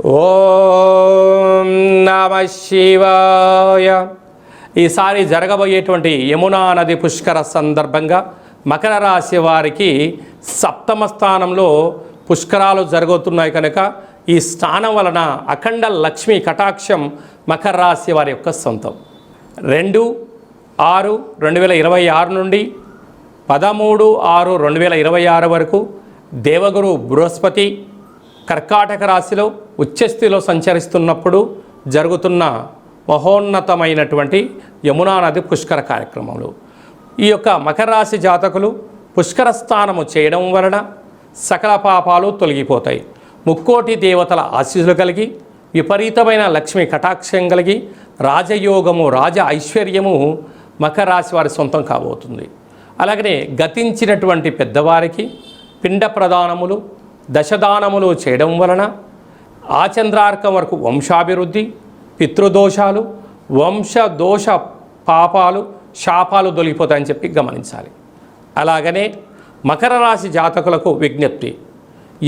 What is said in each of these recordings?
ఓం నమ శివాయ. ఈసారి జరగబోయేటువంటి యమునా నది పుష్కర సందర్భంగా మకర రాశి వారికి సప్తమ స్థానంలో పుష్కరాలు జరుగుతున్నాయి కనుక ఈ స్థానం వలన అఖండ లక్ష్మీ కటాక్షం మకర రాశి వారి యొక్క సొంతం. 2/6/2026 నుండి 13/6/2026 వరకు దేవగురు బృహస్పతి కర్కాటక రాశిలో ఉచ్చస్థితిలో సంచరిస్తున్నప్పుడు జరుగుతున్న మహోన్నతమైనటువంటి యమునా నది పుష్కర కార్యక్రమంలో ఈ యొక్క మకర రాశి జాతకులు పుష్కర స్నానము చేయడం వలన సకల పాపాలు తొలగిపోతాయి. ముక్కోటి దేవతల ఆశీస్సులు కలిగి విపరీతమైన లక్ష్మీ కటాక్షం కలిగి రాజయోగము రాజ ఐశ్వర్యము మకర రాశి వారి సొంతం కాబోతుంది. అలాగనే గతించినటువంటి పెద్దవారికి పిండ ప్రదానములు దశదానములు చేయడం వలన ఆచంద్రార్కం వరకు వంశాభివృద్ధి, పితృదోషాలు, వంశదోష పాపాలు శాపాలు తొలగిపోతాయని చెప్పి గమనించాలి. అలాగనే మకర రాశి జాతకులకు విజ్ఞప్తి,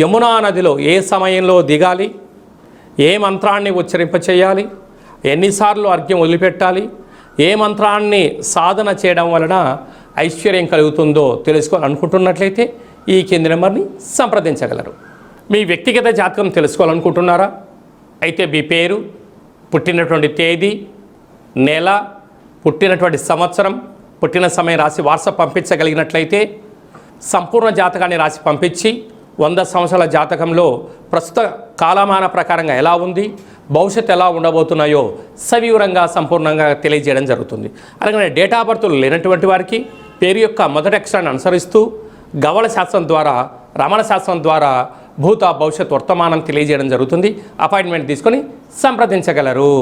యమునా నదిలో ఏ సమయంలో దిగాలి, ఏ మంత్రాన్ని ఉచ్చరింపచేయాలి, ఎన్నిసార్లు అర్ఘ్యం వదిలిపెట్టాలి, ఏ మంత్రాన్ని సాధన చేయడం వలన ఐశ్వర్యం కలుగుతుందో తెలుసుకోవాలనుకుంటున్నట్లయితే ఈ కింది నెంబర్ని సంప్రదించగలరు. మీ వ్యక్తిగత జాతకం తెలుసుకోవాలనుకుంటున్నారా? అయితే మీ పేరు, పుట్టినటువంటి తేదీ, నెల, పుట్టినటువంటి సంవత్సరం, పుట్టిన సమయం రాసి వాట్సాప్ పంపించగలిగినట్లయితే సంపూర్ణ జాతకాన్ని రాసి పంపించి 100 సంవత్సరాల జాతకంలో ప్రస్తుత కాలమాన ప్రకారంగా ఎలా ఉంది, భవిష్యత్తు ఎలా ఉండబోతున్నాయో సవివరంగా సంపూర్ణంగా తెలియజేయడం జరుగుతుంది. అలాగే డేట్ ఆఫ్ బర్త్లు లేనటువంటి వారికి పేరు యొక్క మొదటి అక్షరాన్ని అనుసరిస్తూ గవళ శాస్త్రం ద్వారా, రమణ శాస్త్రం ద్వారా భూత భవిష్యత్ వర్తమానం తెలియజేయడం జరుగుతుంది. అపాయింట్మెంట్ తీసుకొని సంప్రదించగలరు.